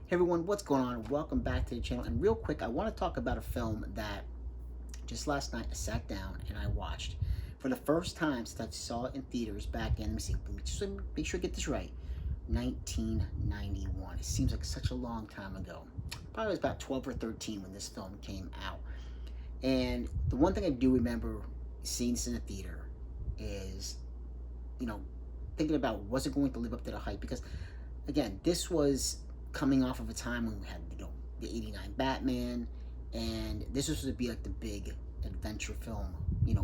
Hey everyone, what's going on? Welcome back to the channel. And real quick, I want to talk about a film that just last night I sat down and I watched for the first time since I saw it in theaters back in, let me just make sure I get this right, 1991. It seems like such a long time ago. Probably was about 12 or 13 when this film came out. And the one thing I do remember seeing this in the theater is, you know, thinking about was it going to live up to the hype? Because again, this was coming off of a time when we had, the '89 Batman, and this was to be like the big adventure film,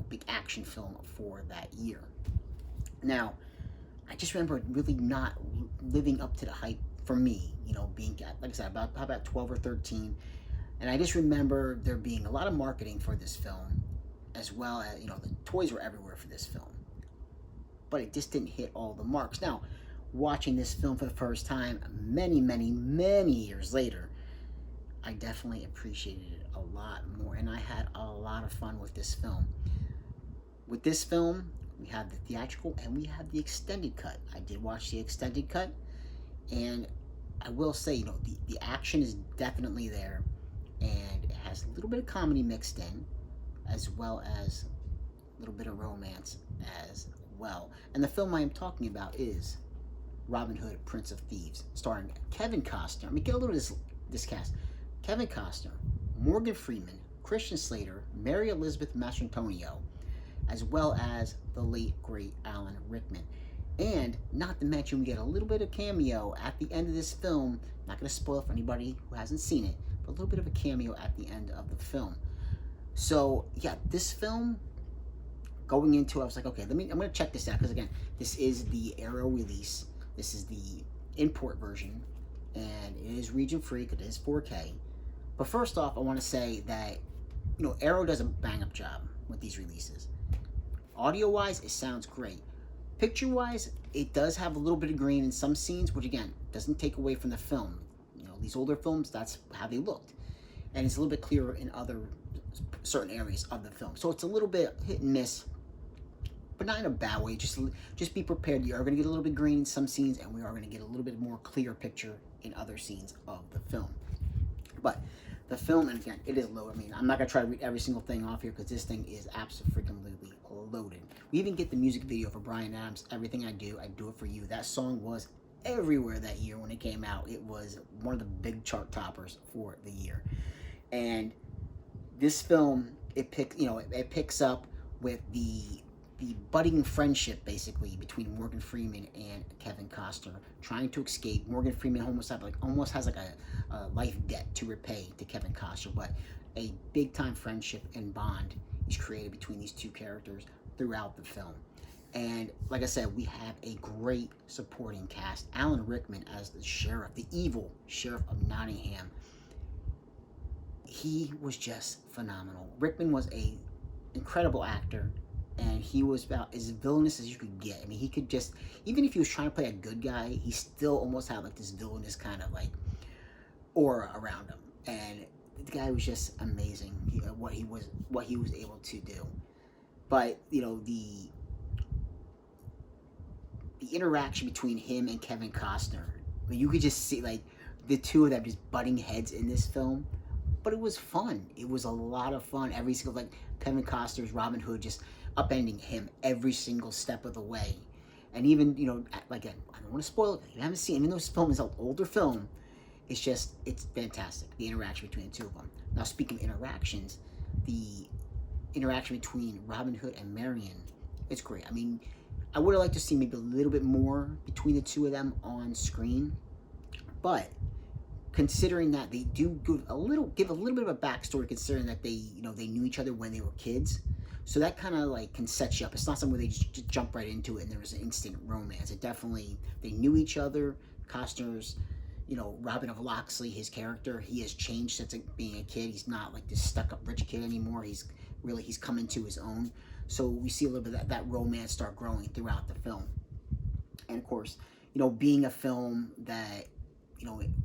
big action film for that year. Now, I just remember really not living up to the hype for me, being, like I said, about 12 or 13. And I just remember there being a lot of marketing for this film, as well as, the toys were everywhere for this film. But it just didn't hit all the marks. Now, watching this film for the first time many, many, many years later, I definitely appreciated it a lot more, and I had a lot of fun with this film. With this film, we have the theatrical and we have the extended cut. I did watch the extended cut, and I will say, the action is definitely there, and it has a little bit of comedy mixed in, as well as a little bit of romance as well. And the film I am talking about is Robin Hood, Prince of Thieves, starring Kevin Costner. I mean, get a little of this cast. Kevin Costner, Morgan Freeman, Christian Slater, Mary Elizabeth Mastrantonio, as well as the late, great Alan Rickman. And not to mention, we get a little bit of cameo at the end of this film. Not going to spoil it for anybody who hasn't seen it, but a little bit of a cameo at the end of the film. So, yeah, this film, going into it, I was like, okay, I'm going to check this out, because again, this is the Arrow release. This is the import version, and it is region free because it is 4K. But first off, I want to say that, Arrow does a bang-up job with these releases. Audio-wise, it sounds great. Picture-wise, it does have a little bit of green in some scenes, which again, doesn't take away from the film. These older films, that's how they looked. And it's a little bit clearer in other certain areas of the film. So it's a little bit hit and miss, but not in a bad way. Just be prepared. You are going to get a little bit green in some scenes, and we are going to get a little bit more clear picture in other scenes of the film. But the film, and again, it is low. I mean, I'm not going to try to read every single thing off here, because this thing is absolutely loaded. We even get the music video for Bryan Adams, Everything I Do It For You. That song was everywhere that year when it came out. It was one of the big chart toppers for the year. And this film, it picks up with the budding friendship, basically, between Morgan Freeman and Kevin Costner, trying to escape. Morgan Freeman almost has like a life debt to repay to Kevin Costner, but a big time friendship and bond is created between these two characters throughout the film. And like I said, we have a great supporting cast. Alan Rickman as the sheriff, the evil sheriff of Nottingham. He was just phenomenal. Rickman was a incredible actor, and he was about as villainous as you could get. I mean, he could just, even if he was trying to play a good guy, he still almost had like this villainous kind of like aura around him. And the guy was just amazing, what he was able to do. But the interaction between him and Kevin Costner, I mean, you could just see like the two of them just butting heads in this film. But it was fun. It was a lot of fun. Every single, like, Kevin Costner's Robin Hood just upending him every single step of the way. And even, like, I don't want to spoil it. If you haven't seen it, even though this film is an older film, it's fantastic, the interaction between the two of them. Now, speaking of interactions, the interaction between Robin Hood and Marion, it's great. I mean, I would have liked to see maybe a little bit more between the two of them on screen, but considering that they do give a little bit of a backstory, considering that they knew each other when they were kids, so that kind of like can set you up. It's not something where they just jump right into it and there was an instant romance. It definitely, they knew each other. Costner's, Robin of Locksley, his character, he has changed since being a kid. He's not like this stuck-up rich kid anymore. He's come into his own. So we see a little bit of that romance start growing throughout the film. And of course, being a film that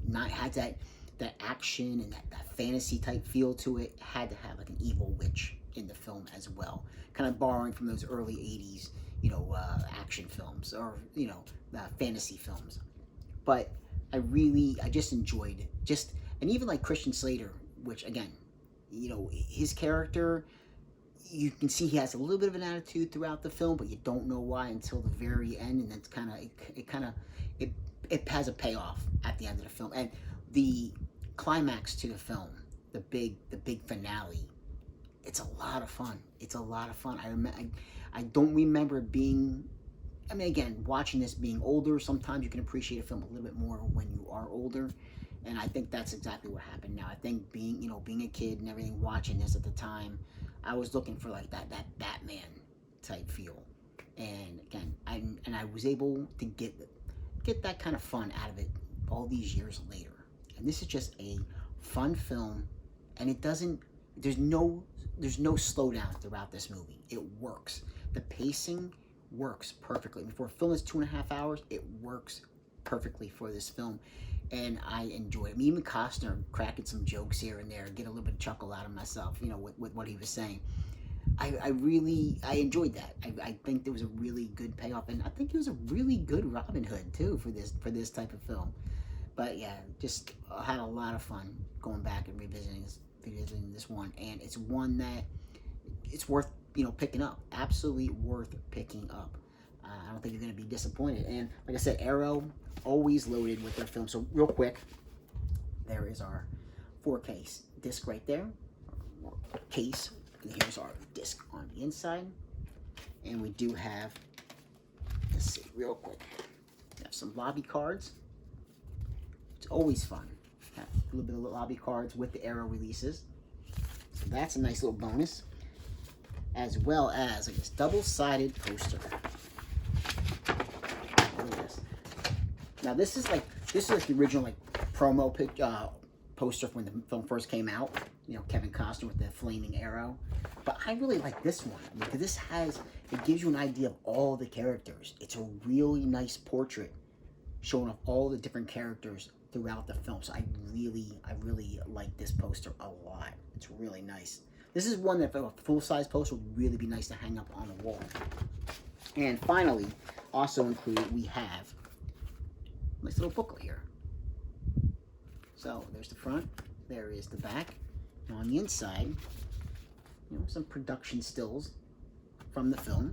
not had that action and that fantasy type feel to it, had to have like an evil witch in the film as well, kind of borrowing from those early 80s action films, or fantasy films. But I just enjoyed just, and even like Christian Slater, which again, his character, you can see he has a little bit of an attitude throughout the film, but you don't know why until the very end, and then it it has a payoff at the end of the film, and the climax to the film, the big finale. It's a lot of fun. It's a lot of fun. I don't remember it being. I mean, again, watching this being older, sometimes you can appreciate a film a little bit more when you are older, and I think that's exactly what happened. Now, I think being a kid and everything, watching this at the time, I was looking for like that Batman type feel, and again, I was able to get that kind of fun out of it all these years later. And this is just a fun film, and it doesn't. There's no slowdown throughout this movie. It works. The pacing works perfectly. For a film that's 2.5 hours, it works perfectly for this film, and I enjoy it. I mean, even Costner cracking some jokes here and there, get a little bit of chuckle out of myself, with what he was saying. I enjoyed that. I think there was a really good payoff, and I think it was a really good Robin Hood too for this type of film. But yeah, just had a lot of fun going back and revisiting this one, and it's one that it's worth picking up. Absolutely worth picking up. I don't think you're going to be disappointed. And like I said, Arrow always loaded with their films. So real quick, there is our 4K disc right there, case. And here's our disc on the inside, and we do have. Let's see, real quick. We have some lobby cards. It's always fun. Have a little bit of lobby cards with the Arrow releases. So that's a nice little bonus. As well as like this double-sided poster. Look at this. Now this is like the original promo poster when the film first came out. Kevin Costner with the flaming arrow. But I really like this one because it gives you an idea of all the characters. It's a really nice portrait showing off all the different characters throughout the film. So I really like this poster a lot. It's really nice. This is one that, a full-size poster, would really be nice to hang up on the wall. And finally, also included, we have a nice little booklet here. So there's the front, there is the back, and on the inside, some production stills from the film.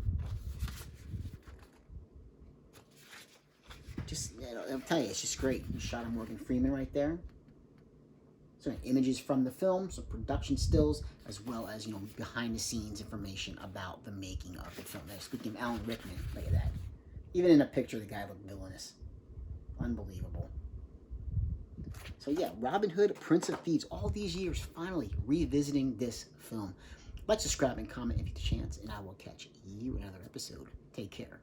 Just, I'll tell you, it's just great. Shot of Morgan Freeman right there. So images from the film, some production stills, as well as behind the scenes information about the making of the film. Now, speaking of Alan Rickman, look at that. Even in a picture, the guy looked villainous. Unbelievable. So yeah, Robin Hood, Prince of Thieves. All these years, finally revisiting this film. Like, subscribe, and comment if you get the chance, and I will catch you in another episode. Take care.